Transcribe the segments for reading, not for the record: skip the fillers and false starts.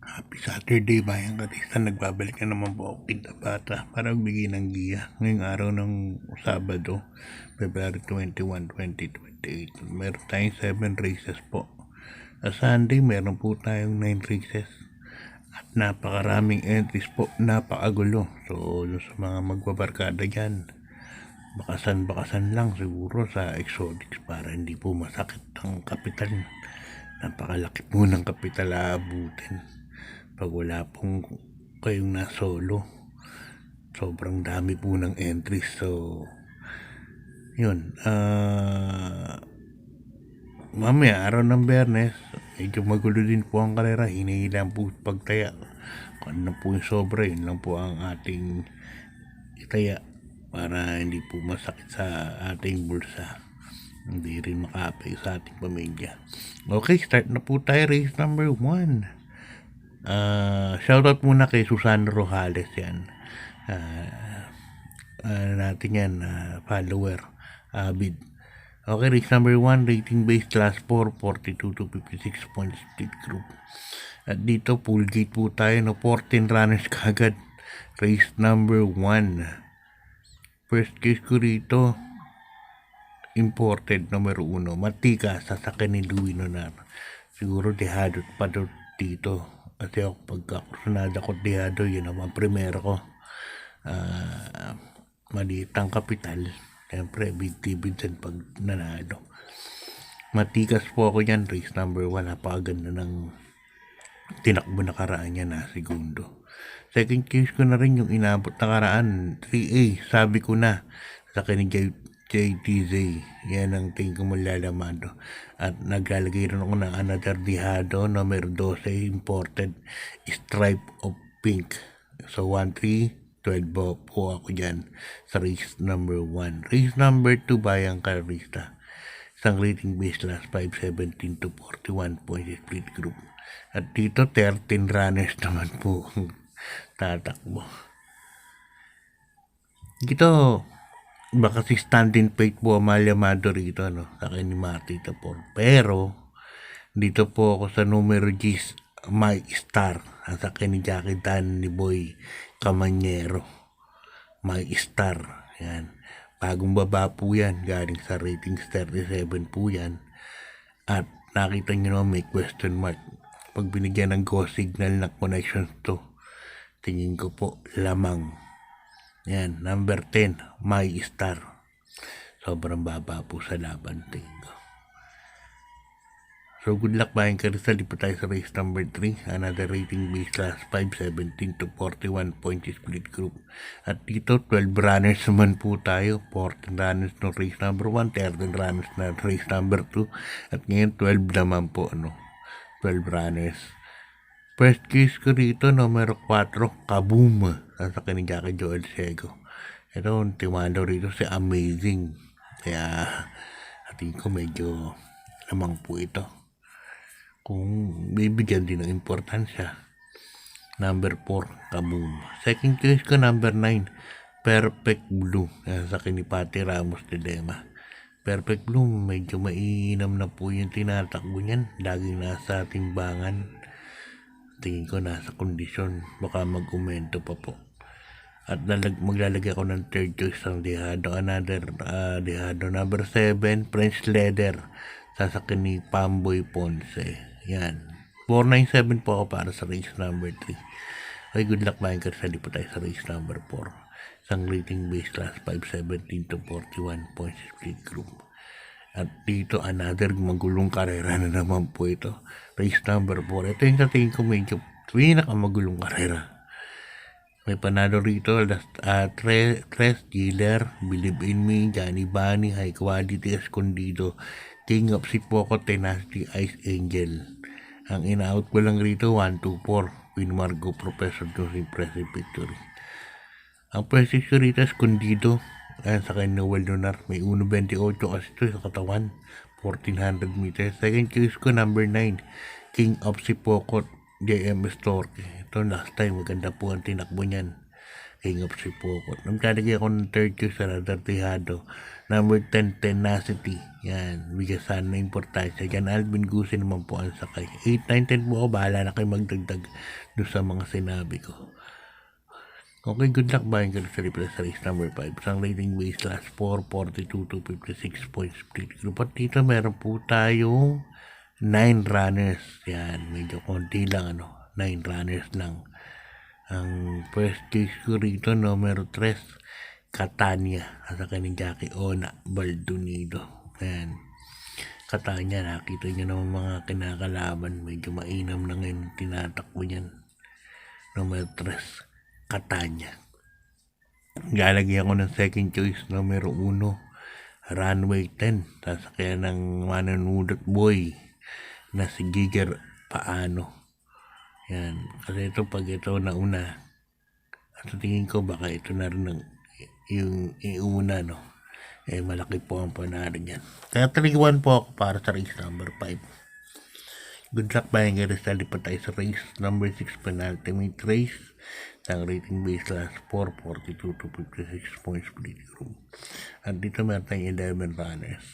Happy Saturday, bayang Karista. Nagbabalik na naman po ako Pinta Bata para magbigay ng giya ngayong araw ng Sabado, February 21, 2028. Meron tayong 7 races po. Sa Sunday, meron po tayong 9 races at napakaraming entries po, napakagulo. So, sa mga magbabarkada dyan, bakasan lang siguro sa exotics para hindi po masakit ang kapital. Napakalaki po ng kapital aabutin pag wala pong kayong nasolo. Sobrang dami po ng entries. So yun, mamaya araw ng Biyernes medyo magulo din po ang karera. Hinihilang po pagtaya, kung ano po yung sobra, yun lang po ang ating itaya para hindi po masakit sa ating bulsa, hindi rin makaapay sa ating pamilya. Okay, start na po tayo. Race number 1. Shoutout muna kay Susana Rojales yan. Natin yan, follower, bid. Okay, race number 1, rating base class 4, 42 to 56 points split group. At dito, full gate po tayo, no? 14 runners kagad. Race number 1. First case ko rito, imported numero 1, Matika, sasakyan ni Louie Nonar. Siguro dehado pa dito. Kasi ako pagkakursunada ko dehado, yun naman primero ko. Maliit ang kapital, siyempre big dividend pag nanalo. Matikas po ako yan. Race number 1, napakaganda ng tinakbo na karaan niya na segundo. Second case ko na rin yung inabot na karaan, 3A, sabi ko na sa kanya JTZ, yan ang tingin ko malalamado. At naglalagay rin ako ng another dehado, number 12, imported, stripe of pink. So 1-3, 12 po ako dyan sa race number 1. Race number 2, Bayang Karista. Isang rating base last 517 to 41 points split group. At dito 13 runners naman po tatakbo. Dito baka si Standing Fate po amalyamado rito, no? Sa akin ni Marty Tapor. Pero dito po ako sa numero 10, My Star. Sa akin ni Jackie Dan ni Boy Camanyero. My Star. Yan. Bagong baba po yan. Galing sa ratings 37 po yan. At nakita nyo naman may question mark. Pag binigyan ng go signal na connections to, tingin ko po lamang. Yan, number 10, My Star. Sobrang baba po sa laban, tingin ko. So good luck, Bayang Karista. Di pa tayo sa race number 3. Another rating base class 517 to 41 points split group. At dito 12 runners naman po tayo. 14 runners no race number 1, 13 runners na race number 2. At ngayon 12 naman po, 12 runners. First case ko rito, numero 4, Kaboom. Sasakyan ni Jackie Joel Sego. Ito, timano rito si Amazing. Kaya, ating ko medyo lamang po ito. Kung bibigyan din ng importansya. Number 4, Kaboom. Second case ko, number 9, Perfect Blue. Sasakyan ni Patty Ramos Dilema. Perfect Blue, medyo mainam na po yung tinatakbo niyan. Laging nasa timbangan. Tingin ko nasa kondisyon, baka mag-umento pa po. At maglalagay ako ng third choice ng dehado, another dehado number 7, French Leather, sasakyan ni Pamboy Ponce. Yan, 497 po ako para sa race number 3. Okay, good luck, Bayang Karista. Di pa tayo sa race number 4. Isang rating base class 517 to 41 points split group. At dito, another magulong karera na naman po ito. Race number 4. Ito yung sa tingin ko medyo pinakamagulong karera. May panalo rito, Tres Dealer, Believe in Me, Johnny Bunny, High Quality, Escondido, King of Sipoco, Tenacity, Ice Angel. Ang in-out ko lang rito, 1-2-4, Queen Margo, Professor Jones, Impressive Victory. Ang presisyo rito, Escondido, ayan sa kanya Noel Lunar, may 1.28 kasi ito sa katawan, 1400 meters. Second choice ko, number 9, King of Sipokot, JM Stork. Ito last time, maganda po ang tinakbo niyan. King of Sipokot. Naglalagay ako ng third choice sa Radar Tejado. Number 10, Tenacity. Yan, bigasan na importansya. Yan, Alvin Guse naman po ang sakay. 8, 9, 10 po ako. Bahala na kayo magdagdag doon sa mga sinabi ko. Okay, good luck. Bayan ka sa replace race number 5. Isang rating base last 4, 42 to 56 points split group. At dito meron po tayong 9 runners. Yan, medyo konti lang 9 runners lang. Ang first case ko rito, numero 3, Catania. At saka ni Jackie Ona Baldonido. Ayan. Catania, nakita nyo naman mga kinakalaban. Medyo mainam na ngayon tinatakbo niyan. Numero 3, Catania. Lalagyan ko ng second choice, numero 1, Runway 10. Sasakyan ng manunudot boy na si Giger Paano. Yan, kasi ito pag ito nauna, at sa tingin ko baka ito na rin yung iuna, malaki po ang panalo niyan. Kaya 3-1 po ako para sa race number 5. Good luck, bayan ka rin sa lipat tayo sa race number 6, penultimate race. Ang rating base last 4, 42 to 56 points split group. At dito meron tayong 11 runners.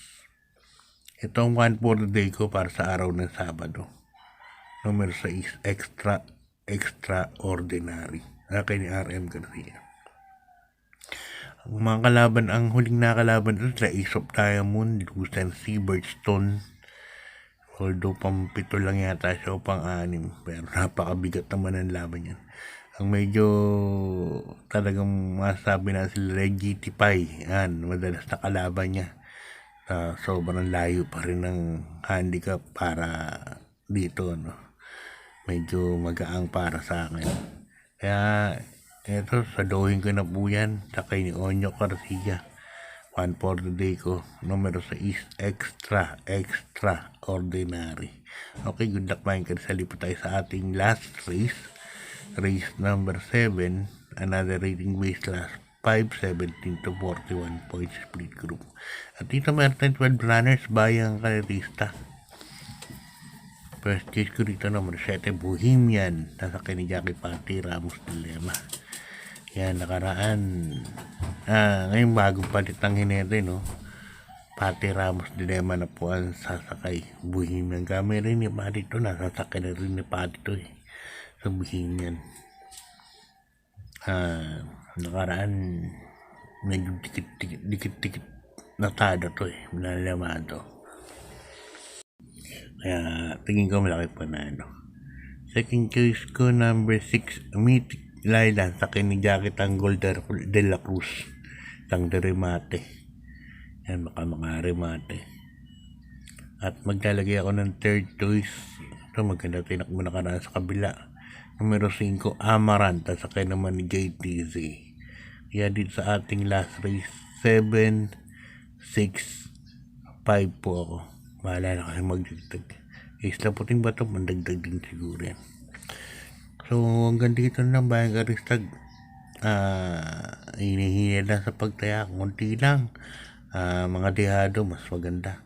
Ito ang 1 for the day ko para sa araw ng Sabado. Number 6, Extraordinary. Akin ni RM Garcia. Ang mga kalaban, ang huling nakalaban ito sila Ace of Diamond, Lucent C, Birdstone. Although pang-7 lang yata siya o pang-6, pero napakabigat naman ang laban yan. Ang medyo talagang masasabi na sila Reggie Tipay. Yan, madalas na kalaban niya. Sobrang layo pa rin ng handicap para dito, medyo magaang para sa akin. Kaya eto, saduhin ko na po yan sa kay ni Onyo Garcia. 1 for the day ko, numero 6, Extraordinary. Okay, good luck, main ka sa lipat tayo sa ating last race number 7, another rating base last 5, 17 to 41 points split group. At dito meron 12 runners, bayang kalerista. First case ko dito, number 7, Bohemian. Nasa kay ni Jackie Pati, Ramos Dilema. Yan, nakaraan. Ngayon bagong palit ang hinete, Pati Ramos Dilema na po ang sasakay. Bohemian. Kami rin ni Pati ito. Nasasakay na rin ni Pati ito sa Bohemian. Nakaraan, medyo dikit-dikit natada to Nalamado. Kaya tingin ko malaki pa na Second choice ko, number 6, Mythic Laila sa kay ni Jackie Tanggol de la Cruz. Tang de remate. Yan, baka mga remate. At maglalagay ako ng third choice. Ito, maganda tinakbo na karaan sa kabila. Numero 5, Amaranta sa kay naman ni JTZ. Kaya dito sa ating last race, 7, 6, 5 po ako. Bahala na kasi magdagdag. Isla puting bato, mandagdag din siguro yan. So, hanggang dito na lang, bayan karistag. Hinihingi lang sa pagtaya. Kunti lang. Mga dehado, mas maganda.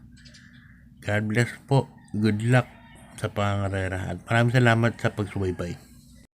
God bless po. Good luck sa pangarera. At maraming salamat sa pagsubaybay.